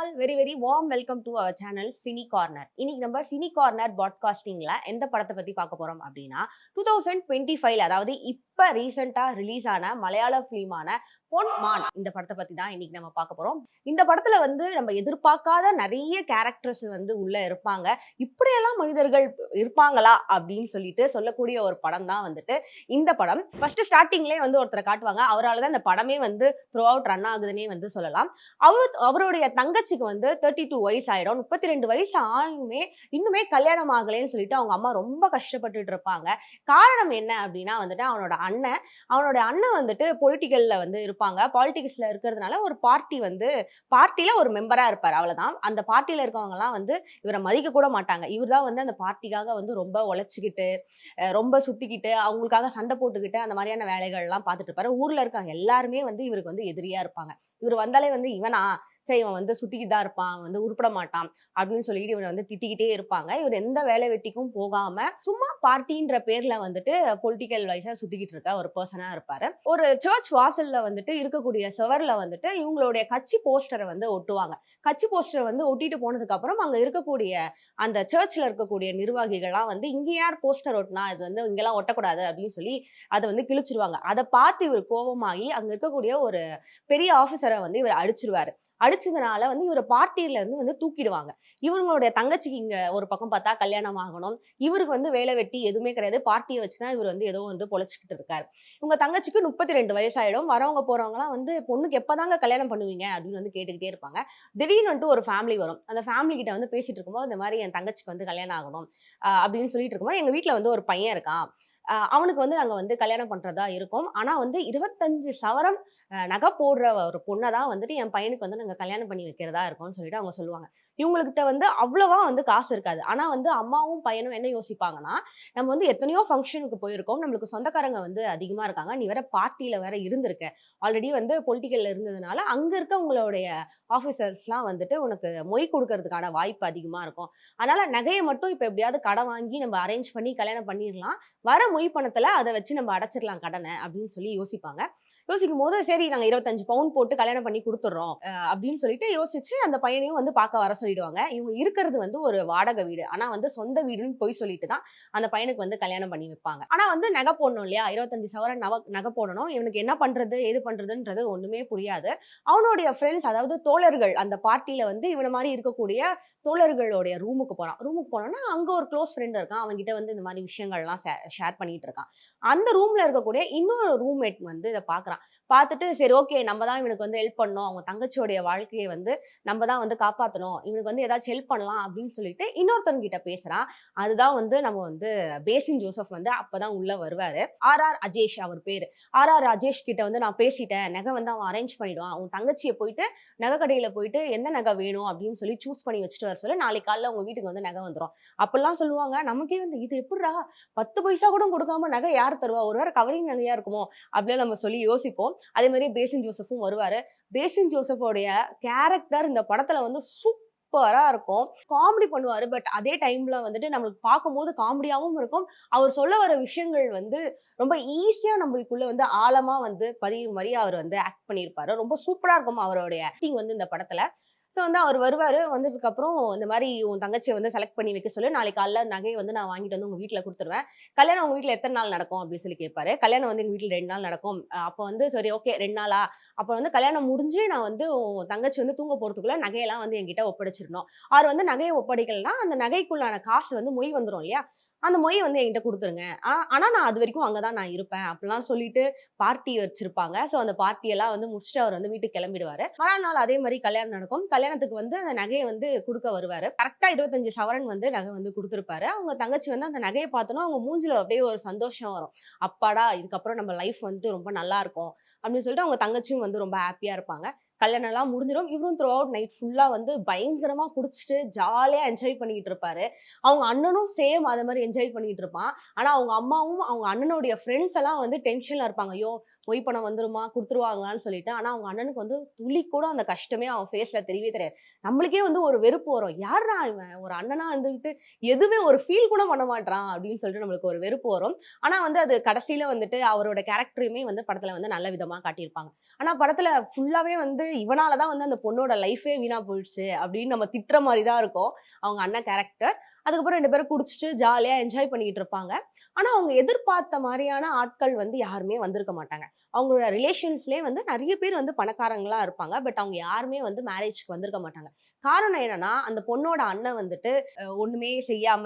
All very warm welcome to our channel cine corner. இன்னைக்கு நம்ம cine corner பாட்காஸ்டிங்ல எந்த படத்தை பத்தி பார்க்க போறோம் அப்படின்னா 2025 அதாவது இப்ப ரீசெண்டா ரிலீஸ் ஆன மலையாள பிலிமான பொன் மான் இந்த படத்தை பத்தி தான் இன்னைக்கு நம்ம பார்க்க போறோம். இந்த படத்துல வந்து நம்ம எதிர்பார்க்காத நிறைய கேரக்டர்ஸ் வந்து உள்ள இருப்பாங்க. இப்படியெல்லாம் மனிதர்கள் இருப்பாங்களா அப்படின்னு சொல்லிட்டு சொல்லக்கூடிய ஒரு படம் தான் வந்துட்டு இந்த படம். ஃபர்ஸ்ட் ஸ்டார்டிங்லேயே வந்து ஒருத்தரை காட்டுவாங்க. அவரால் தான் இந்த படமே வந்து த்ரூ அவுட் ரன் ஆகுதுன்னே வந்து சொல்லலாம். அவருடைய தங்கச்சிக்கு வந்து 32 வயசு ஆயிடும். 32 வயசு ஆயுமே இன்னுமே கல்யாணம் ஆகலைன்னு சொல்லிட்டு அவங்க அம்மா ரொம்ப கஷ்டப்பட்டுட்டு இருப்பாங்க. காரணம் என்ன அப்படின்னா வந்துட்டு அவனோட அண்ணன் வந்துட்டு பொலிட்டிக்கல்ல வந்து இருப்பாங்க. பாலிடிக்ஸ்ல இருக்கிறதுனால ஒரு பார்ட்டில ஒரு மெம்பரா இருப்பாரு. அவ்வளவுதான். அந்த பார்ட்டில இருக்கவங்கலாம் வந்து இவரை மதிக்க கூட மாட்டாங்க. இவர் தான் வந்து அந்த பார்ட்டிக்காக வந்து ரொம்ப உழைச்சுக்கிட்டு ரொம்ப சுத்திக்கிட்டு அவங்களுக்காக சண்டை போட்டுக்கிட்டு அந்த மாதிரியான வேலைகள்லாம் பார்த்துட்டு இருப்பாரு. ஊர்ல இருக்காங்க எல்லாருமே வந்து இவருக்கு வந்து எதிரியா இருப்பாங்க. இவர் வந்தாலே வந்து இவனா சரி இவன் வந்து சுத்திக்கிட்டு தான் இருப்பான், வந்து உருப்பட மாட்டான் அப்படின்னு சொல்லிட்டு இவரை வந்து திட்டிக்கிட்டே இருப்பாங்க. இவர் எந்த வேலை வெட்டிக்கும் போகாம சும்மா பார்ட்டின்ற பேர்ல வந்துட்டு பொலிட்டிக்கல் வைஸா சுத்திக்கிட்டு இருக்க ஒரு பர்சனா இருப்பாரு. ஒரு சர்ச் வாசல்ல வந்துட்டு இருக்கக்கூடிய சுவர்ல வந்துட்டு இவங்களுடைய கட்சி போஸ்டரை வந்து ஒட்டுவாங்க. கட்சி போஸ்டர் வந்து ஒட்டிட்டு போனதுக்கு அப்புறம் அங்க இருக்கக்கூடிய அந்த சர்ச்ல இருக்கக்கூடிய நிர்வாகிகள்லாம் வந்து இங்க யார் போஸ்டர் ஒட்டினா இது வந்து இங்கெல்லாம் ஒட்டக்கூடாது அப்படின்னு சொல்லி அதை வந்து கிழிச்சிருவாங்க. அதை பார்த்து இவர் கோபமாகி அங்க இருக்கக்கூடிய ஒரு பெரிய ஆபீசரை வந்து இவர் அடிச்சிருவாரு. அடிச்சதுனால வந்து இவர பார்ட்டில இருந்து வந்து தூக்கிடுவாங்க. இவங்களுடைய தங்கச்சிக்கு இங்க ஒரு பக்கம் பார்த்தா கல்யாணம் ஆகணும். இவருக்கு வந்து வேலை வெட்டி எதுவுமே கிடையாது. பார்ட்டிய வச்சு தான் இவர் வந்து ஏதோ வந்து பொழச்சுக்கிட்டு இருக்காரு. இவங்க தங்கச்சிக்கு 32 வயசாயிடும். வரவங்க போறவங்கலாம் வந்து பொண்ணுக்கு எப்பதாங்க கல்யாணம் பண்ணுவீங்க அப்படின்னு வந்து கேட்டுக்கிட்டே இருப்பாங்க. திடீர்னு வந்துட்டு ஒரு ஃபேமிலி வரும். அந்த ஃபேமிலி கிட்ட வந்து பேசிட்டு இருக்கும்போது இந்த மாதிரி என் தங்கச்சிக்கு வந்து கல்யாணம் ஆகணும் அப்படின்னு சொல்லிட்டு இருக்கும்போது எங்க வீட்ல வந்து ஒரு பையன் இருக்கான். அவனுக்கு வந்து நாங்க வந்து கல்யாணம் பண்றதா இருக்கோம். ஆனா வந்து 25 சவரம் நகை போடுற ஒரு பொண்ண தான் வந்துட்டு என் பையனுக்கு வந்து நாங்க கல்யாணம் பண்ணி வைக்கிறதா இருக்கோம்னு சொல்லிட்டு அவங்க சொல்லுவாங்க. இவங்ககிட்ட வந்து அவ்வளவா வந்து காசு இருக்காது. ஆனா வந்து அம்மாவும் பையனும் என்ன யோசிப்பாங்கன்னா, நம்ம வந்து எத்தனையோ ஃபங்ஷனுக்கு போயிருக்கோம். நம்மளுக்கு சொந்தக்காரங்க வந்து அதிகமா இருக்காங்க. நீ வேற பார்ட்டில வேற இருந்திருக்க. ஆல்ரெடி வந்து பொலிட்டிக்கல்ல இருந்ததுனால, அங்க இருக்கவங்களுடைய ஆஃபீசர்ஸ்லாம் வந்துட்டு உனக்கு மொய் குடுக்கறதுக்கான வாய்ப்பு அதிகமா இருக்கும். அதனால நகைய மட்டும் இப்ப எப்படியாவது கடன் வாங்கி நம்ம அரேஞ்ச் பண்ணி கல்யாணம் பண்ணிரலாம். வர மொய் பணத்துல அத வச்சு நம்ம அடைச்சிடலாம் கடன அப்படின்னு சொல்லி யோசிப்பாங்க. யோசிக்கும்போது சரி நாங்க 25 பவுன் போட்டு கல்யாணம் பண்ணி குடுத்துடுறோம். அப்படின்னு சொல்லிட்டு யோசிச்சு அந்த பையனையும் வந்து பார்க்க வர சொல்லிடுவாங்க. இவங்க இருக்கிறது வந்து ஒரு வாடகை வீடு. ஆனா வந்து சொந்த வீடுன்னு பொய் சொல்லிட்டு தான் அந்த பையனுக்கு வந்து கல்யாணம் பண்ணி வைப்பாங்க. ஆனா வந்து நகை போடணும் இல்லையா? 25 சவரன் நகை போடணும். இவனுக்கு என்ன பண்றது? ஏது பண்றதுன்றது ஒண்ணுமே புரியாது. அவனுடைய ஃப்ரெண்ட்ஸ் அதாவது தோழர்கள் அந்த பார்ட்டில வந்து இவன மாரி இருக்கக்கூடிய தோழர்களுடைய ரூமுக்கு போறான். ரூமுக்கு போனோம்னா அங்க ஒரு க்ளோஸ் ஃப்ரெண்ட் இருக்கான். அவன்கிட்ட வந்து இந்த மாரி விஷயங்கள்லாம் ஷேர் பண்ணிட்டு இருக்கான். அந்த ரூம்ல இருக்கக்கூடிய இன்னொரு ரூம்மேட் வந்து இத பார்க்குறான். பார்த்துட்டு சரி ஓகே நம்ம தான் இவனுக்கு வந்து ஹெல்ப் பண்ணணும். அவங்க தங்கச்சியோடைய வாழ்க்கைய வந்து நம்ம தான் வந்து காப்பாத்தணும். இவனுக்கு வந்து ஏதாச்சும் ஹெல்ப் பண்ணலாம் அப்படின்னு சொல்லிட்டு இன்னொருத்தவங்க கிட்ட பேசுறான். அதுதான் வந்து நம்ம வந்து பேசின் ஜோசப் வந்து அப்பதான் உள்ள வருவாரு. அஜேஷ் அவர் பேரு. அஜேஷ் கிட்ட வந்து நான் பேசிட்டேன். நகை வந்து அவன் அரேஞ்ச் பண்ணிடுவான். உன் தங்கச்சிய போயிட்டு நகை கடையில போயிட்டு எந்த நகை வேணும் அப்படின்னு சொல்லி சூஸ் பண்ணி வச்சுட்டு வர சொல்லு. நாளைக்கு காலைல உங்க வீட்டுக்கு வந்து நகை வந்துரும். அப்பல்லாம் சொல்லுவாங்க. நமக்கே வந்து இது எப்புட்றா 10 பைசா கூட கொடுக்காம நகை யார் தருவா? ஒரு வேளை கவரிங் நகையா இருக்குமோ? அப்படிலாம் நம்ம சொல்லி யோசிப்போம். அதே மாரி பேசின் ஜோசப்பும் வருவாரு. பேசின் ஜோசப்போடைய கேரக்டர் இந்த படத்துல வந்து சூப்பரா இருக்கும். காமெடி பண்ணுவாரு. பட் அதே டைம்ல வந்துட்டு நம்மளுக்கு பார்க்கும்போது காமெடியாவும் இருக்கும். அவர் சொல்ல வர விஷயங்கள் வந்து ரொம்ப ஈஸியா நம்மளுக்குள்ள வந்து ஆழமா வந்து பதியும் மாரி அவர் வந்து ஆக்ட் பண்ணியிருப்பாரு. ரொம்ப சூப்பரா இருக்கும் அவருடைய ஆக்டிங் வந்து இந்த படத்துல. ஸோ வந்து அவர் வருவாரு. வந்ததுக்கப்புறம் இந்த மாரி உன் தங்கச்சிய வந்து செலக்ட் பண்ணி வைக்க சொல்லு. நாளைக்கு காலைல நகைய வந்து நான் வாங்கிட்டு வந்து உங்க வீட்ல குடுத்துருவேன். கல்யாணம் உங்க வீட்ல எத்தன நாள் நடக்கும்? அப்படின்னு சொல்லி கேட்பாரு. கல்யாணம் வந்து எங்க வீட்ல 2 நாள் நடக்கும். அப்ப வந்து சரி ஓகே 2 நாளா? அப்ப வந்து கல்யாணம் முடிஞ்சு நான் வந்து உன் தங்கச்சி வந்து தூங்க போறதுக்குள்ள நகையெல்லாம் வந்து என்கிட்ட ஒப்படைச்சிரணும். அவர் வந்து நகைய ஒப்படைக்கலன்னா, அந்த நகைக்குள்ளான காசு வந்து மொய் வந்துரும் இல்லையா? அந்த மொய் வந்து என்கிட்ட குடுத்துருங்க. ஆனா நான் அதுவரைக்கும் அங்க தான் நான் இருப்பேன். அப்படிலாம் சொல்லிட்டு பார்ட்டி வச்சிருப்பாங்க. ஸோ அந்த பார்ட்டி எல்லாம் வந்து முடிச்சுட்டு அவர் வந்து வீட்டுக்கு கிளம்பிடுவாரு. மறுநாள் நாள் அதே மாரி கல்யாணம் நடக்கும். கல்யாணத்துக்கு வந்து அந்த நகைய வந்து குடுக்க வருவாரு. கரெக்ட்டா 25 சவரன் வந்து நகை வந்து குடுத்திருப்பாரு. அவங்க தங்கச்சி வந்து அந்த நகைய பார்த்தோனே அவங்க மூஞ்சில அப்படியே ஒரு சந்தோஷம் வரும். அப்பாடா! இதுக்கப்புறம் நம்ம லைஃப் வந்துட்டு ரொம்ப நல்லா இருக்கும். அப்படின்னு சொல்லிட்டு அவங்க தங்கச்சியும் வந்து ரொம்ப ஹேப்பியா இருப்பாங்க. கல்யாணம்லாம் முடிஞ்சிரும். இவரும் த்ரூ அவுட் நைட் ஃபுல்லா வந்து பயங்கரமா குடிச்சிட்டு ஜாலியா என்ஜாய் பண்ணிக்கிட்டு இருப்பாரு. அவங்க அண்ணனும் சேம் அதே மாரி என்ஜாய் பண்ணிட்டு இருப்பான். ஆனா அவங்க அம்மாவும், அவங்க அண்ணனுடைய ஃப்ரெண்ட்ஸ் எல்லாம் வந்து டென்ஷன்ல இருப்பாங்க. ஐயோ! மொய் பணம் வந்துருமா? குடுத்துருவாங்களான்னு சொல்லிட்டு. ஆனா அவங்க அண்ணனுக்கு வந்து துளி கூட அந்த கஷ்டமே அவன் ஃபேஸ்ல தெரியவே தெரியாது. நம்மளுக்கே வந்து ஒரு வெறுப்பு வரும். யார்றா இவன்? ஒரு அண்ணனா இருந்துகிட்டு எதுவுமே ஒரு ஃபீல் கூட பண்ண மாட்றான் அப்படின்னு சொல்லிட்டு நம்மளுக்கு ஒரு வெறுப்பு வரும். ஆனா வந்து அது கடைசியில வந்துட்டு அவரோட கேரக்டரையுமே வந்து படத்துல வந்து நல்ல விதமா காட்டியிருப்பாங்க. ஆனா படத்துல ஃபுல்லாவே வந்து இவனால தான் வந்து அந்த பொண்ணோட லைஃபே வீணா போயிடுச்சு அப்படின்னு நம்ம திட்டுற மாரி தான் இருக்கும். அவங்க அண்ணன் கேரக்டர். அதுக்கப்புறம் 2 பேரும் குடிச்சிட்டு ஜாலியா என்ஜாய் பண்ணிக்கிட்டு இருப்பாங்க. ஆனா அவங்க எதிர்பார்த்த மாரியான ஆட்கள் வந்து யாருமே வந்திருக்க மாட்டாங்க. அவங்களோட ரிலேஷன்ஸ்லயே வந்து நெறைய பேர் வந்து பணக்காரங்களா இருப்பாங்க. பட் அவங்க யாருமே வந்து மேரேஜ்க்கு வந்திருக்க மாட்டாங்க. காரணம் என்னன்னா, அந்த பொண்ணோட அண்ணன் வந்துட்டு ஒண்ணுமே செய்யாம,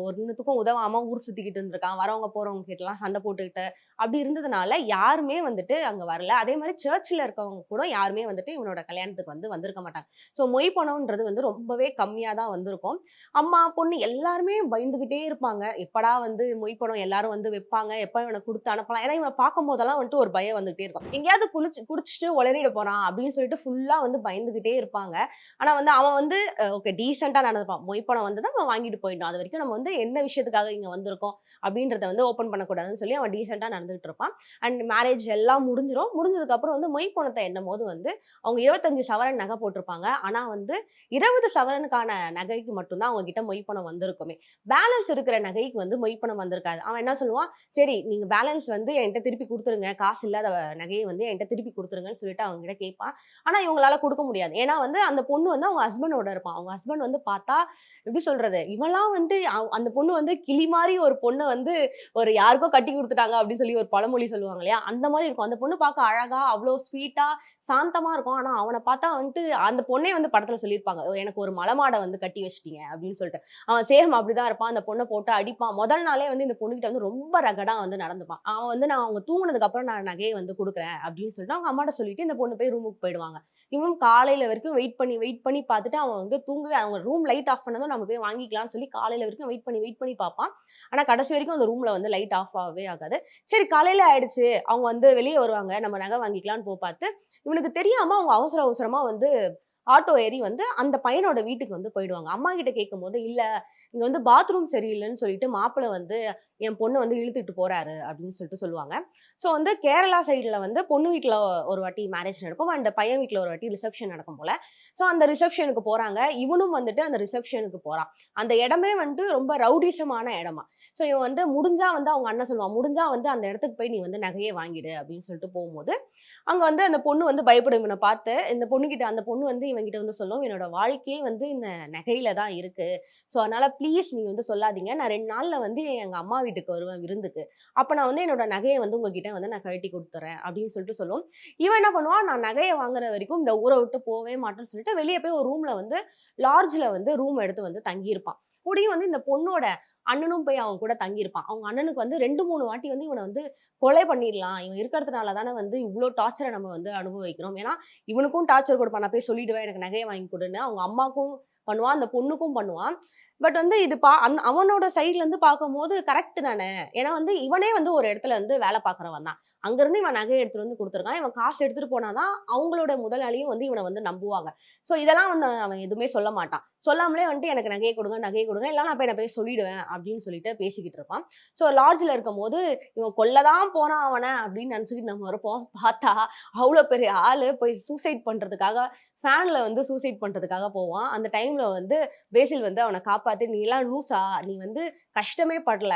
ஒண்ணுத்துக்கும் உதவாம ஊர் சுத்திக்கிட்டு இருந்திருக்கான். வரவங்க போறவங்க கிட்டலாம் சண்டை போட்டுக்கிட்டு, அப்படி இருந்ததுனால யாருமே வந்துட்டு அங்க வரல. அதே மாரி சர்ச்ல இருக்கவங்க கூட யாருமே வந்துட்டு இவனோட கல்யாணத்துக்கு வந்து வந்திருக்க மாட்டாங்க. ஸோ மொய் பணம்ன்றது வந்து ரொம்பவே கம்மியா தான் வந்திருக்கும். அம்மா, பொண்ணு எல்லாருமே பயந்துகிட்டே இருப்பாங்க. எப்படா வந்து மொய் பணம் எல்லாரும் வந்து வைப்பாங்க. எப்ப இவன குடுத்து அனுப்பலாம். ஏன்னா இவன பார்க்கும்போதெல்லாம் வந்துட்டு ஒரு பயம் வந்துகிட்டே இருக்கும். எங்கேயாவது குடிச்சிட்டு உளறிட போறான் அப்படின்னு சொல்லிட்டு ஃபுல்லா வந்து பயந்துகிட்டே இருப்பாங்க. ஆனா வந்து அவன் வந்து ஓகே டீசென்ட்டா நடந்துப்பான். மொய் பணம் வந்தத அவன் வாங்கிட்டு போயிடணும். அதுவரைக்கும் நம்ம வந்து என்ன விஷயத்துக்காக இங்க வந்திருக்கோம் அப்படின்றத வந்து ஓப்பன் பண்ணக்கூடாதுன்னு சொல்லி அவன் டீசென்ட்டா நடந்துகிட்டு இருப்பான். அண்ட் மேரேஜ் எல்லாம் முடிஞ்சிரும். முடிஞ்சதுக்கு அப்புறம் வந்து மொய் பணத்த எண்ணும்போது வந்து அவங்க 25 சவரன் நகை போட்டிருப்பாங்க. ஆனா வந்து 20 சவரனுக்கான நகைக்கு மட்டும் தான் அவங்க கிட்ட மொய் பணம் வந்திருக்குமே. பேலன்ஸ் இருக்கிற நகைக்கு வந்து மொய் பணம் வந்திருக்காது. அவன் என்ன சொல்லுவான், "சரி நீங்க பேலன்ஸ் வந்து என்ட்ட திருப்பி குடுத்துருங்க. காசு இல்லாத நகைய வந்து என்ட்ட திருப்பி குடுத்துருங்கன்னு" சொல்லிட்டு அவங்ககிட்ட கேட்பான். ஆனா இவங்களால குடுக்க முடியாது. ஏன்னா வந்து அந்த பொண்ணு வந்து அவங்க ஹஸ்பண்டோட இருப்பான். அவங்க ஹஸ்பண்ட் வந்து பார்த்தா எப்படி சொல்றது? இவன்லாம் வந்து அந்த பொண்ணு வந்து கிளி மாரி ஒரு பொண்ண வந்து ஒரு யாருக்கோ கட்டி குடுத்துட்டாங்க அப்படின்னு சொல்லி ஒரு பழமொழி சொல்லுவாங்க இல்லையா? அந்த மாரி இருக்கும். அந்த பொண்ணு பார்க்க அழகா, அவ்ளோ ஸ்வீட்டா, சாந்தமா இருக்கும். ஆனா அவன பார்த்தா வந்துட்டு அந்த பொண்ணே வந்து படத்துல சொல்லியிருப்பாங்க. "எனக்கு ஒரு மலமாட வந்து கட்டி வச்சுட்டீங்க" அப்படின்னு சொல்லிட்டு. அவன் சேம் அப்படிதான் இருப்பான். அந்த பொண்ண போட்டு அடிப்பான். முதல் நாளே வந்து இந்த பொண்ணுகிட்ட வந்து ரொம்ப ரகடா வந்து நடந்துப்பான். அவன் வந்து நான் அவங்க தூங்குனதுக்கு அப்புறம் நான் நகைய வந்து குடுக்குறேன் அப்படின்னு சொல்லிட்டு அவங்க அம்மாட்ட சொல்லிட்டு இந்த பொண்ணு போய் ரூமுக்கு போயிடுவாங்க. இவனும் காலையில வரைக்கும் வெயிட் பண்ணி பார்த்துட்டு அவன் வந்து தூங்கவே அவங்க ரூம் லைட் ஆஃப் பண்ணதும் நம்ம போய் வாங்கிக்கலாம்னு சொல்லி காலையில வரைக்கும் வெயிட் பண்ணி பார்ப்பான். ஆனா கடைசி வரைக்கும் அந்த ரூம்ல வந்து லைட் ஆஃப் ஆகவே ஆகாது. சரி காலையில ஆயிடுச்சு. அவங்க வந்து வெளிய வருவாங்க. நம்ம நகை வாங்கிக்கலாம்ன்னு பார்த்து, இவனுக்கு தெரியாம அவங்க அவசர அவசரமா வந்து ஆட்டோ ஏறி வந்து அந்த பையனோட வீட்டுக்கு வந்து போயிடுவாங்க. அம்மா கிட்ட கேட்கும்போது, "இல்ல இங்க வந்து பாத்ரூம் சரியில்லன்னு சொல்லிட்டு மாப்பிள வந்து என் பொண்ண வந்து இழுத்துட்டு போறாரு" அப்படின்னு சொல்லிட்டு சொல்லுவாங்க. ஸோ வந்து கேரளா சைடுல வந்து பொண்ணு வீட்ல ஒரு வாட்டி மேரேஜ் நடக்கும். அண்ட் பையன் வீட்ல ஒரு வாட்டி ரிசப்ஷன் நடக்கும் போல. ஸோ அந்த ரிசப்ஷனுக்கு போறாங்க. இவனும் வந்துட்டு அந்த ரிசப்ஷனுக்கு போறான். அந்த இடமே வந்து ரொம்ப ரவுடிசமான இடமா. ஸோ இவன் வந்து முடிஞ்சா வந்து அவங்க அண்ணன் சொல்லுவான். "முடிஞ்சா வந்து அந்த இடத்துக்கு போய் நீ வந்து நகைய வாங்கிடு" அப்படின்னு சொல்லிட்டு போகும்போது, அங்க வந்து அந்த பொண்ணு வந்து பயப்படும் இவன பார்த்து. இந்த பொண்ணுகிட்ட அந்த பொண்ணு வந்து இவன்கிட்ட வந்து சொல்லும், "என்னோட வாழ்க்கையே வந்து இந்த நகையில தான் இருக்கு. ஸோ அதனால ப்ளீஸ் நீங்க வந்து சொல்லாதீங்க. நான் 2 நாள்ல வந்து எங்க அம்மா வீட்டுக்கு வருவேன் விருந்துக்கு. அப்ப நான் வந்து என்னோட நகைய வந்து உங்ககிட்ட வந்து நான் கழட்டி குடுத்துர்றேன்" அப்படின்னு சொல்லிட்டு சொல்லும். இவன் என்ன பண்ணுவான், நான் நகைய வாங்குற வரைக்கும் இந்த ஊர விட்டு போவே மாட்டேன்னு சொல்லிட்டு வெளிய போய் ஒரு ரூம்ல வந்து லாட்ஜ்ல வந்து ரூம் எடுத்து வந்து தங்கியிருப்பான். கூடயும் வந்து இந்த பொண்ணோட அண்ணனும் போய் அவன் கூட தங்கியிருப்பான். அவங்க அண்ணனுக்கு வந்து 2, 3 வாட்டி வந்து இவன வந்து கொலை பண்ணிடலாம். இவன் இருக்கிறதுனால தானே வந்து இவ்ளோ டார்ச்சர நம்ம வந்து அனுபவிக்கிறோம். ஏன்னா, இவனுக்கும் டார்ச்சர் குடுப்பான். நான் போய் சொல்லிடுவேன். எனக்கு நகைய வாங்கி குடுன்னு. அவங்க அம்மாக்கும் பண்ணுவான். அந்த பொண்ணுக்கும் பண்ணுவான். பட் வந்து இது அவனோட சைட்ல இருந்து பார்க்கும்போது கரெக்ட் தானே. ஏன்னா வந்து இவனே வந்து ஒரு இடத்துல வந்து வேலை பார்க்கிறவன் தான். அங்கருந்து இவன் நகைய எடுத்துட்டு வந்து குடுத்துருக்கான். இவன் காசு எடுத்துட்டு போனா தான் அவங்களோட முதலாளியும் வந்து இவன வந்து நம்புவாங்க. ஸோ இதெல்லாம் வந்து அவன் எதுவுமே சொல்ல மாட்டான். சொல்லாமலே வந்துட்டு எனக்கு நகைய குடுங்க. இல்ல நான் போய் சொல்லிடுவேன் அப்படின்னு சொல்லிட்டு பேசிக்கிட்டு இருப்பான். ஸோ லாட்ஜ்ல இருக்கும்போது இவன் கொல்ல தான் போறான் அவன அப்படின்னு நினைச்சுக்கிட்டு நம்ம இருப்போம். பார்த்தா அவ்ளோ பெரிய ஆளு போய் சூசைட் பண்றதுக்காக ஃபேன்ல வந்து சூசைட் பண்றதுக்காக போவான். அந்த டைம்ல வந்து பேசில் வந்து அவன காப்பாத்தி, "நீலாம் லூசா? நீ வந்து கஷ்டமே படல.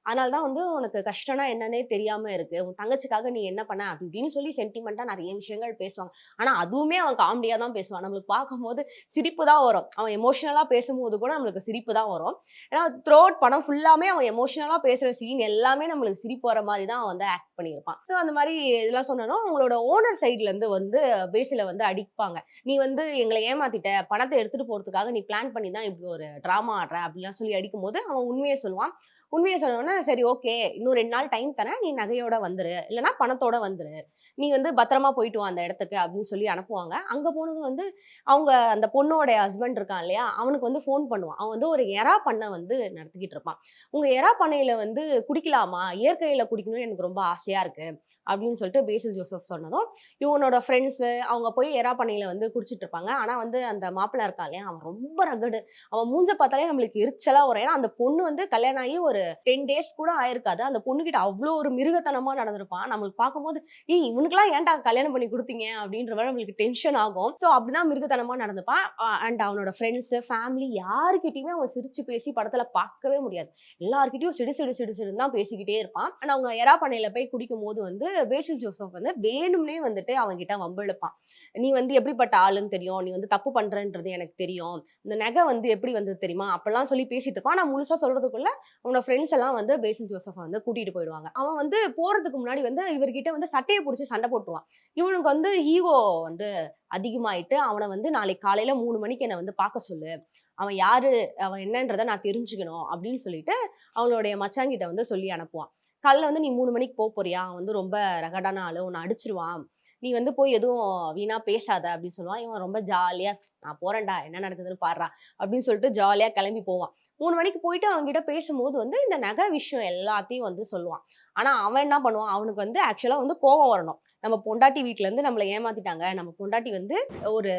அதனால தான் வந்து உனக்கு கஷ்டம்னா என்னன்னே தெரியாம இருக்கு. உன் தங்கச்சிக்காக நீ என்ன பண்ண?" அப்படி இப்படின்னு சொல்லி சென்டிமென்ட்டா நெறைய விஷயங்கள் பேசுவாங்க. ஆனா அதுவுமே அவன் காமெடியா தான் பேசுவான். நம்மளுக்கு பார்க்கும்போது சிரிப்பு தான் வரும். அவன் எமோஷனலா பேசும்போது கூட நம்மளுக்கு சிரிப்பு தான் வரும். ஏன்னா த்ரூ அவுட் படம் ஃபுல்லாமே அவன் எமோஷனலா பேசுற சீன் எல்லாமே நம்மளுக்கு சிரிப்பு வர மாரி தான் அவன் வந்து ஆக்ட் பண்ணியிருப்பான். ஸோ அந்த மாரி இதெல்லாம் சொன்னோனே, அவங்களோட ஓனர் சைட்ல இருந்து வந்து பேசில வந்து அடிப்பாங்க. "நீ வந்து எங்கள ஏமாத்திட்ட. பணத்த எடுத்துட்டு போறதுக்காக நீ பிளான் பண்ணி தான் இப்படி ஒரு டிராமா ஆடுற" அப்படிலாம் சொல்லி அடிக்கும்போது, அவன் உண்மைய சொல்லுவான். உண்மைய சொன்னோனே, "சரி ஓகே. இன்னும் 2 நாள் டைம் தரேன். நீ நகையோட வந்துரு. இல்லன்னா பணத்தோட வந்துரு. நீ வந்து பத்திரமா போயிட்டு வா அந்த இடத்துக்கு" அப்படின்னு சொல்லி அனுப்புவாங்க. அங்க போனதும் வந்து அவங்க அந்த பொண்ணோட ஹஸ்பண்ட் இருக்கான் இல்லையா? அவனுக்கு வந்து ஃபோன் பண்ணுவான். அவன் வந்து ஒரு எறா பண்ணை வந்து நடத்திக்கிட்டு இருப்பான். "உங்க எறா பண்ணையில வந்து குடிக்கலாமா? இயற்கையில குடிக்கணும்னு எனக்கு ரொம்ப ஆசையா இருக்கு" அப்படின்னு சொல்லிட்டு பேசில் ஜோசப் சொன்னதும், இவனோட ஃப்ரெண்ட்ஸு அவங்க போய் எறா பண்ணையில வந்து குடிச்சிட்டு இருப்பாங்க. ஆனா வந்து அந்த மாப்பிள்ளை இருக்கான் இல்லையா, அவன் ரொம்ப ரகடு. அவன் மூஞ்ச பார்த்தாலே நம்மளுக்கு எரிச்சலா வரும். ஏன்னா அந்த பொண்ணு வந்து கல்யாணம் ஆகி ஒரு 10 டேஸ் கூட ஆயிருக்காது. அந்த பொண்ணுகிட்ட அவ்ளோ ஒரு மிருகத்தனமா நடந்திருப்பான். நம்மளுக்கு பார்க்கும்போது, "ஏய் இவனுக்கெல்லாம் ஏன்டா கல்யாணம் பண்ணி குடுத்தீங்க?" அப்படின்ற மாரி நம்மளுக்கு டென்ஷன் ஆகும். ஸோ அப்படிதான் மிருகத்தனமா நடந்துப்பான். அண்ட் அவனோட ஃப்ரெண்ட்ஸு, ஃபேமிலி யார்கிட்டயுமே அவன் சிரிச்சு பேசி படத்துல பார்க்கவே முடியாது. எல்லார்கிட்டயும் சிடு சிடு சிடு சிடுன்னு தான் பேசிக்கிட்டே இருப்பான். ஆனா அவங்க எறா பண்ணையில போய் குடிக்கும்போது வந்து பேசில் ஜோசப் வந்து வேணும்னே வந்துட்டு அவன்கிட்ட வம்பிழுப்பான். "நீ வந்து எப்படிப்பட்ட ஆளுன்னு தெரியும். நீ வந்து தப்பு பண்றன்றது எனக்கு தெரியும். இந்த நகை வந்து எப்படி வந்தது தெரியுமா?" அப்பல்லாம் சொல்லி பேசிட்டு இருப்பான். ஆனா முழுசா சொல்றதுக்குள்ள அவனோட ஃப்ரெண்ட்ஸ் எல்லாம் வந்து பேசில் ஜோசஃப வந்து கூட்டிட்டு போயிடுவாங்க. அவன் வந்து போறதுக்கு முன்னாடி வந்து இவர்கிட்ட வந்து சட்டைய புடிச்சு சண்டை போட்டுருவான். இவனுக்கு வந்து ஈகோ வந்து அதிகமாயிட்டு, அவன வந்து "நாளைக்கு காலையில 3 மணிக்கு என்ன வந்து பார்க்க சொல்லு. அவன் யாரு? அவன் என்னன்றத நான் தெரிஞ்சுக்கணும்." அப்படின்னு சொல்லிட்டு அவனுடைய மச்சான்கிட்ட வந்து சொல்லி அனுப்புவான். "காலைல வந்து நீ 3 மணிக்கு போறியா? அவன் வந்து ரொம்ப ரகடான ஆளு. உன்ன அடிச்சுருவான். நீ வந்து போய் எதுவும் வீணா பேசாத." அப்படின்னு சொல்லுவான். இவன் ரொம்ப ஜாலியா, "நான் போறேன்டா. என்ன நடக்குதுன்னு பார்றா." அப்படின்னு சொல்லிட்டு ஜாலியா கிளம்பி போவான். 3 மணிக்கு போயிட்டு அவன்கிட்ட பேசும்போது வந்து இந்த நகை விஷயம் எல்லாத்தையும் வந்து சொல்லுவான். ஆனா அவன் என்ன பண்ணுவான், அவனுக்கு வந்து ஆக்சுவலா வந்து கோவம் வரணும். நம்ம பொண்டாட்டி வீட்ல இருந்து நம்மள ஏமாத்திட்டாங்க. நம்ம பொண்டாட்டி வந்து ஒரு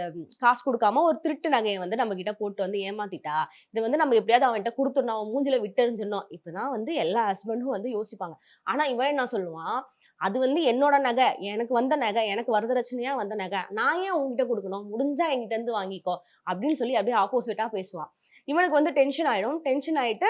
காசு குடுக்காம ஒரு திருட்டு நகைய வந்து நம்மகிட்ட போட்டு வந்து ஏமாத்திட்டா. இத வந்து நம்ம எப்படியாவது அவன்ட்ட குடுத்துறணும். அவன் மூஞ்சில விட்டெறிஞ்சிடணும். இப்படிதான் வந்து எல்லா ஹஸ்பண்டும் வந்து யோசிப்பாங்க. ஆனா இவன் என்ன சொல்லுவான், "அது வந்து என்னோட நகை. எனக்கு வந்த நகை. எனக்கு வரதட்சணையா வந்த நகை. நான் ஏன் உன்கிட்ட குடுக்கணும்? முடிஞ்சா என்கிட்ட இருந்து வாங்கிக்கோ." அப்படின்னு சொல்லி அப்படியே ஆப்போசிட்டா பேசுவான். இவனுக்கு வந்து டென்ஷன் ஆயிடும். டென்ஷன் ஆயிட்டு,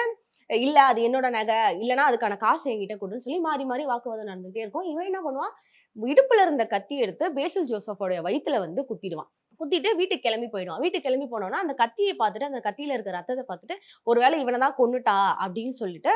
"இல்ல அது என்னோட நகை. இல்லன்னா அதுக்கான காசு என்கிட்ட குடுன்னு" சொல்லி மாறி மாறி வாக்குவாதம் நடந்துட்டே இருக்கும். இவன் என்ன பண்ணுவான், இடுப்புல இருந்த கத்திய எடுத்து பேசில் ஜோசஃபோட வயித்துல வந்து குத்திடுவான். குத்திட்டு வீட்டுக்கு கிளம்பி போயிடுவான். வீட்டுக்கு கிளம்பி போனோனே, அந்த கத்திய பார்த்துட்டு, அந்த கத்தியில இருக்க ரத்தத்த பார்த்துட்டு, "ஒரு வேளை இவன தான் கொன்னுட்டா" அப்படின்னு சொல்லிட்டு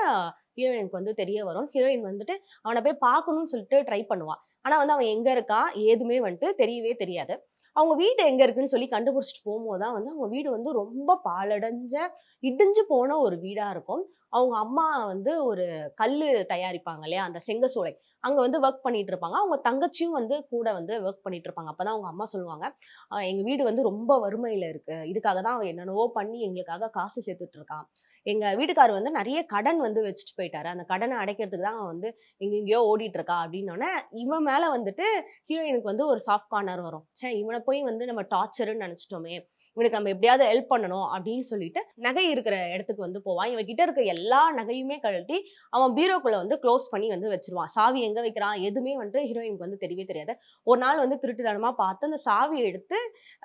ஹீரோயினுக்கு வந்து தெரிய வரும். ஹீரோயின் வந்துட்டு அவன போய் பார்க்கணும்னு சொல்லிட்டு ட்ரை பண்ணுவா. ஆனா வந்து அவன் எங்க இருக்கான், ஏதுமே வந்துட்டு தெரியவே தெரியாது. அவங்க வீடு எங்க இருக்குன்னு சொல்லி கண்டுபிடிச்சுட்டு போம்போது தான் வந்து, அவங்க வீடு வந்து ரொம்ப பாழடைஞ்ச, இடிஞ்சு போன ஒரு வீடா இருக்கும். அவங்க அம்மா வந்து ஒரு கல்லு தயாரிப்பாங்க இல்லையா? அந்த செங்கசூளை. அங்க வந்து வொர்க் பண்ணிட்டு இருப்பாங்க. அவங்க தங்கச்சியும் வந்து கூட வந்து வொர்க் பண்ணிட்டு இருப்பாங்க. அப்பதான் அவங்க அம்மா சொல்லுவாங்க, எங்க வீடு வந்து ரொம்ப வறுமையில இருக்கு. இதுக்காக தான் அவன் என்னென்னவோ பண்ணி எங்களுக்காக காசு சேர்த்துட்டு இருக்கான். எங்க வீட்டுக்காரர் வந்து நெறைய கடன் வந்து வச்சுட்டு போயிட்டாரு. அந்த கடன அடைக்கிறதுக்கு தான் அவன் வந்து எங்கெங்கேயோ ஓடிட்டு இருக்கா அப்டின்னோனே, இவன் மேல வந்துட்டு ஹீரோயினுக்கு வந்து ஒரு சாஃப்ட் கார்னர் வரும். ச்சே! இவன போய் வந்து நம்ம டார்ச்சர்ன்னு நெனச்சுட்டோமே! இவனுக்கு நம்ம எப்படியாவது ஹெல்ப் பண்ணணும் அப்படின்னு சொல்லிட்டு, நகை இருக்கிற இடத்துக்கு வந்து போவான். இவன் கிட்ட இருக்க எல்லா நகையுமே கழட்டி, அவன் பீரோக்குள்ள வந்து குளோஸ் பண்ணி வந்து வச்சுருவான். சாவி எங்க வைக்கிறான், எதுவுமே வந்துட்டு ஹீரோயினுக்கு வந்து தெரியவே தெரியாது. ஒரு நாள் வந்து திருட்டுத்தனமா பார்த்து, அந்த சாவிய எடுத்து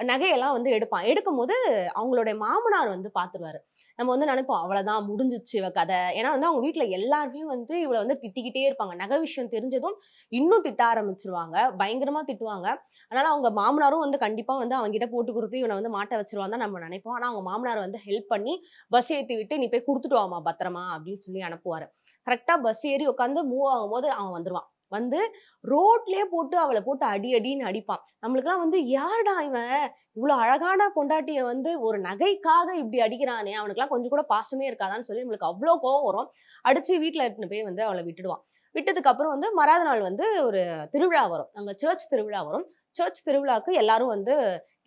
நகையெல்லாம் வந்து எடுப்பான். எடுக்கும்போது அவங்களுடைய மாமனார் வந்து பார்த்துருவாரு. நம்ம வந்து நெனைப்போம், அவ்வளதான் முடிஞ்சிருச்சு இவ கத. ஏன்னா வந்து அவங்க வீட்ல எல்லாருமே வந்து இவள வந்து திட்டிக்கிட்டே இருப்பாங்க. நகை விஷயம் தெரிஞ்சதும் இன்னும் திட்ட ஆரம்பிச்சுருவாங்க. பயங்கரமா திட்டுவாங்க. அதனால அவங்க மாமனாரும் வந்து கண்டிப்பா வந்து அவன்கிட்ட போட்டு குடுத்து இவன வந்து மாட்ட வச்சுருவான்னு தான் நம்ம நெனைப்போம். ஆனா அவங்க மாமனார் வந்து ஹெல்ப் பண்ணி பஸ் ஏத்தி விட்டு, "நீ போய் குடுத்துட்டு வாம்மா பத்திரமா" அப்படின்னு சொல்லி அனுப்புவாரு. கரெக்ட்டா பஸ் ஏறி உட்கார்ந்து மூவ் ஆகும்போது அவன் வந்துருவான். வந்து ரோட்லயே போட்டு அவள போட்டு அடி அடின்னு அடிப்பான். நம்மளுக்கெல்லாம் வந்து யாருடா இவன்? இவ்ளோ அழகான பொண்டாட்டிய வந்து ஒரு நகைக்காக இப்படி அடிக்கிறானே! அவனுக்கெல்லாம் கொஞ்சம் கூட பாசமே இருக்காதான்னு சொல்லி நம்மளுக்கு அவ்ளோ கோவம் வரும். அடிச்சு வீட்ல எடுத்துன்னு போய் வந்து அவள விட்டுடுவான். விட்டதுக்கு அப்புறம் வந்து மறாவது நாள் வந்து ஒரு திருவிழா வரும். அங்க சர்ச் திருவிழா வரும். சர்ச் திருவிழாவுக்கு எல்லாரும் வந்து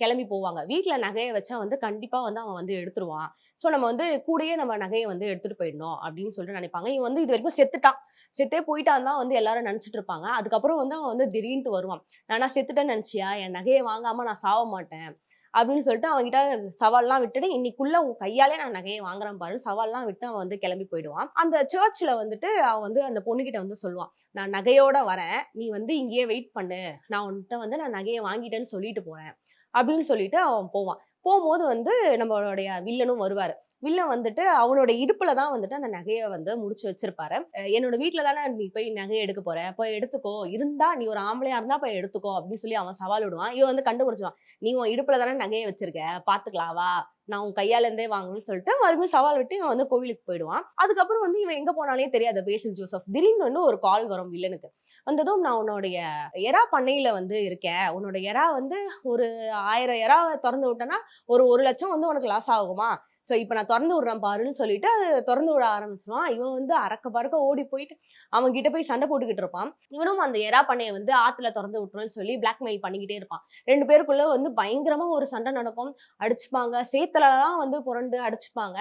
கிளம்பி போவாங்க. வீட்ல நகைய வச்சா வந்து கண்டிப்பா வந்து அவன் வந்து எடுத்துருவான். ஸோ நம்ம வந்து கூடயே நம்ம நகைய வந்து எடுத்துட்டு போயிடணும் அப்படின்னு சொல்லிட்டு நினைப்பாங்க. இவன் வந்து இதுவரைக்கும் செத்துட்டான். செத்தே போயிட்டான்னு தான் வந்து எல்லாரும் நினைச்சுட்டு இருப்பாங்க. அதுக்கப்புறம் வந்து அவன் வந்து திடீர்ன்ட்டு வருவான். "நானா செத்துட்டேன்னு நினைச்சியா? என் நகைய வாங்காம நான் சாவ மாட்டேன்." அப்படின்னு சொல்லிட்டு அவன்கிட்ட சவால்லாம் விட்டுட்டு, "இன்னைக்குள்ள உன் கையாலே நான் நகைய வாங்குறேன் பாருன்னு" சவால்லாம் விட்டு அவன் வந்து கிளம்பி போயிடுவான். அந்த சர்ச்ல வந்துட்டு அவன் வந்து அந்த பொண்ணுகிட்ட வந்து சொல்லுவான். "நான் நகையோட வரேன். நீ வந்து இங்கேயே வெயிட் பண்ணு. நான் உன்ட்ட வந்து நான் நகைய வாங்கிட்டேன்னு சொல்லிட்டு போறேன்." அப்படின்னு சொல்லிட்டு அவன் போவான். போம்போது வந்து நம்மளுடைய வில்லனும் வருவாரு. வில்லன் வந்துட்டு அவனோட இடுப்புல தான் வந்துட்டு அந்த நகைய வந்து முடிச்சு வச்சிருப்பாரு. "என்னோட வீட்ல தானே நீ போய் நகைய எடுக்க போற. போய் எடுத்துக்கோ. இருந்தா நீ ஒரு ஆம்பளையா இருந்தா போய் எடுத்துக்கோ" அப்படின்னு சொல்லி அவன் சவால் விடுவான். இவன் வந்து கண்டுபிடிச்சுருவான். "நீ உன் இடுப்புல தானே நகைய வச்சிருக்க. பாத்துக்கலாம் வா. நான் உன் கையால இருந்தே வாங்கணும்னு" சொல்லிட்டு மறுபடியும் சவால் விட்டு இவன் வந்து கோவிலுக்கு போயிடுவான். அதுக்கப்புறம் வந்து இவன் எங்க போனானே தெரியாது பேசில் ஜோசப். திடீர்னு வந்து ஒரு கால் வரும் வில்லனுக்கு. வந்ததும், "நான் உன்னுடைய எறா பண்ணையில வந்து இருக்கேன். உன்னோட எறா வந்து ஒரு 1000 எறாவ தொறந்து விட்டேன்னா, ஒரு 1,00,000 வந்து உனக்கு லாஸ் ஆகுமா? ஸோ இப்ப நான் தொறந்து விடுறேன் பாருன்னு சொல்லிட்டு அது தொறந்து விட ஆரம்பிச்சுருவான். இவன் வந்து அரக்க பறக்க ஓடி போயிட்டு அவன் கிட்ட போய் சண்டை போட்டுக்கிட்டு இருப்பான். இவனும் அந்த எறா பண்ணைய வந்து ஆத்துல தொறந்து விட்டுருன்னு சொல்லி பிளாக்மெயில் பண்ணிக்கிட்டே இருப்பான். 2 பேருக்குள்ள வந்து பயங்கரமா ஒரு சண்டை நடக்கும். அடிச்சுப்பாங்க. சேத்துலலாம் வந்து புரண்டு அடிச்சுப்பாங்க.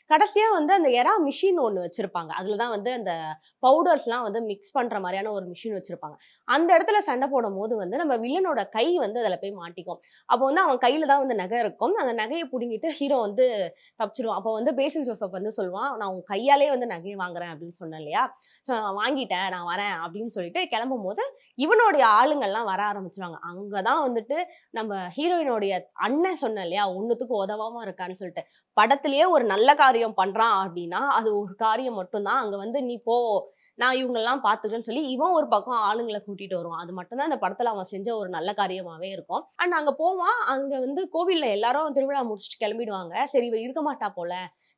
கடைசியா வந்து அந்த எறா மிஷின் ஒண்ணு வச்சிருப்பாங்க. அதுல தான் வந்து அந்த பவுடர்ஸ்லாம் வந்து மிக்ஸ் பண்ற மாரியான ஒரு மிஷின் வச்சிருப்பாங்க. அந்த இடத்துல சண்டை போடும்போது வந்து நம்ம வில்லனோட கை வந்து அதுல போய் மாட்டிக்கும். அப்போ வந்து அவன் கையில தான் வந்து நகை இருக்கும். அந்த நகைய புடுங்கிட்டு ஹீரோ வந்து தப்பிச்சுருவான். அப்போ வந்து பேசில் ஜோசப் வந்து சொல்லுவான், "நான் உன் கையாலேயே வந்து நகைய வாங்குறேன்" அப்படின்னு சொன்னேன் இல்லையா? நான் வாங்கிட்டேன், நான் வரேன் அப்படின்னு சொல்லிட்டு கிளம்பும்போது, இவனுடைய ஆளுங்கள்லாம் வர ஆரம்பிச்சுருவாங்க. அங்க தான் வந்துட்டு நம்ம ஹீரோயினுடைய அண்ணன் சொன்னேன் இல்லையா? ஒண்ணுத்துக்கும் உதவாம இருக்கான்னு சொல்லிட்டு. படத்திலேயே ஒரு நல்ல காரியம் பண்றான் அப்படின்னா, அது ஒரு காரியம் மட்டும் தான். அங்க வந்து "நீ போ, நான் இவங்களலாம் பார்த்துக்கிறேன்னு" சொல்லி இவன் ஒரு பக்கம் ஆளுங்கள கூட்டிட்டு வருவான். அது மட்டும் தான் இந்த படத்துல அவன் செஞ்ச ஒரு நல்ல காரியமாவே இருக்கும். அண்ட் அங்க போவான். அங்க வந்து கோவில்ல எல்லாரும் திருவிழா முடிச்சுட்டு கிளம்பிடுவாங்க. சரி இவ இருக்க மாட்டா போல.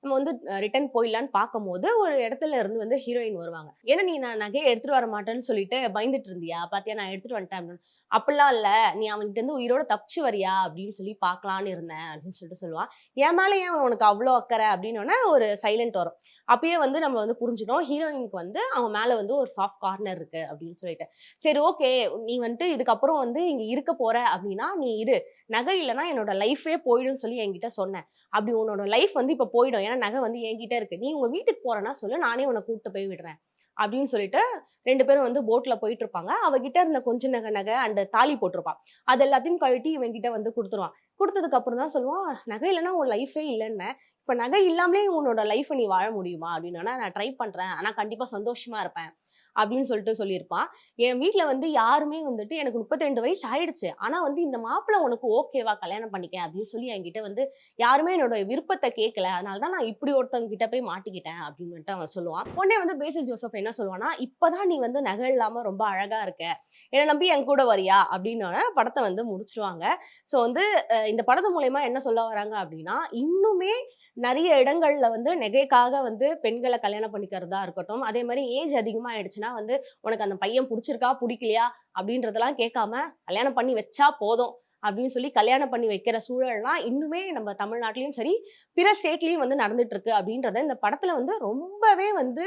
நம்ம வந்து ரிட்டர்ன் போயிடலான்னு பார்க்கும்போது, ஒரு இடத்துல இருந்து வந்து ஹீரோயின் வருவாங்க. "ஏன்னா நீ நான் நகைய எடுத்துட்டு வர மாட்டேன்னு சொல்லிட்டு பயந்துட்டு இருந்தியா? பாத்தியா நான் எடுத்துட்டு வந்துட்டேன்" அப்படின்னு. "அப்படிலாம் இல்ல. நீ அவன்கிட்ட இருந்து உயிரோட தப்பிச்சு வரியா? அப்படின்னு சொல்லி பார்க்கலான்னு இருந்தேன்" அப்படின்னு சொல்லிட்டு சொல்லுவான். "என் மேல ஏன் உனக்கு அவ்ளோ அக்கறை?" அப்படின்னோனே ஒரு சைலண்ட் வரும். அப்பயே வந்து நம்ம வந்து புரிஞ்சுட்டோம். ஹீரோயினுக்கு வந்து அவன் மேல வந்து ஒரு சாஃப்ட் கார்னர் இருக்கு அப்படின்னு சொல்லிட்டு. சரி ஓகே. நீ வந்துட்டு இதுக்கப்புறம் வந்து இங்க இருக்க போற அப்படின்னா, நீ இரு. நகை இல்லன்னா என்னோட லைஃபே போயிடும்னு சொல்லி என்கிட்ட சொன்ன. அப்படி உன்னோட லைஃப் வந்து இப்ப போயிடும். ஏன்னா நகை வந்து என்கிட்ட இருக்கு. நீ உங்க வீட்டுக்கு போறன்னா சொல்லு. நானே உன்ன கூட்டிட்டு போய் விடுறேன். அப்படின்னு சொல்லிட்டு 2 பேரும் வந்து போட்ல போயிட்டு இருப்பாங்க. அவ கிட்ட இருந்த கொஞ்ச நகை அண்ட் தாலி போட்டிருப்பா. அது எல்லாத்தையும் கழட்டி இவன் கிட்ட வந்து குடுத்துருவான். குடுத்ததுக்கு அப்புறம் தான் சொல்லுவான், "நகை இல்லன்னா உன் லைஃபே இல்லன்னேன். இப்ப நகை இல்லாமலே உன்னோட லைஃப்ப நீ வாழ முடியுமா?" அப்படின்னோனே, "நான் ட்ரை பண்றேன். ஆனா கண்டிப்பா சந்தோஷமா இருப்பேன்." அப்படின்னு சொல்லிட்டு சொல்லியிருப்பான். என் வீட்ல வந்து யாருமே வந்துட்டு எனக்கு 32 வயசு ஆயிடுச்சு. ஆனா வந்து இந்த மாப்பிள உனக்கு ஓகேவா? கல்யாணம் பண்ணிக்க அப்படின்னு சொல்லி என்கிட்ட வந்து யாருமே என்னோட விருப்பத்த கேட்கல. அதனால தான் நான் இப்படி ஒருத்தவங்க கிட்ட போய் மாட்டிக்கிட்டேன் அப்படின்னுட்டு அவன் சொல்லுவான். உடனே வந்து பேசில் ஜோசப் என்ன சொல்லுவான்னா, "இப்பதான் நீ வந்து நகை இல்லாம ரொம்ப அழகா இருக்க. என்ன நம்பி என் கூட வரியா?" அப்படின்னோன படத்த வந்து முடிச்சுருவாங்க. ஸோ வந்து இந்த படத்து மூலியமா என்ன சொல்ல வராங்க அப்படின்னா, இன்னுமே நெறைய இடங்கள்ல வந்து நகைக்காக வந்து பெண்கள கல்யாணம் பண்ணிக்கிறதா இருக்கட்டும். அதே மாரி ஏஜ் அதிகமாயிடுச்சுன்னா வந்து, "உனக்கு அந்த பையன் புடிச்சிருக்கா? புடிக்கலையா?" அப்படின்றதெல்லாம் கேட்காம, "கல்யாணம் பண்ணி வச்சா போதும்." அப்படின்னு சொல்லி கல்யாணம் பண்ணி வைக்கிற சூழல்லாம் இன்னுமே நம்ம தமிழ்நாட்டிலயும் சரி, பிற ஸ்டேட்லயும் வந்து நடந்துட்டு இருக்கு அப்படின்றத இந்த படத்துல வந்து ரொம்பவே வந்து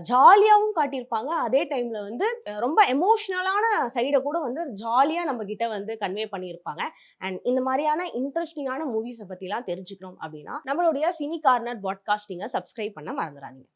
ஜாலியாவும் காட்டியிருப்பாங்க. அதே டைம்ல வந்து ரொம்ப எமோஷனலான சைட கூட வந்து ஜாலியா நம்ம கிட்ட வந்து கன்வே பண்ணியிருப்பாங்க. அண்ட் இந்த மாரியான இன்ட்ரஸ்டிங்கான மூவிஸ பத்திலாம் தெரிஞ்சுக்கணும் அப்படின்னா, நம்மளுடைய சினி கார்னர் பாட்காஸ்டிங்க சப்ஸ்கிரைப் பண்ண மறந்துறாதீங்க.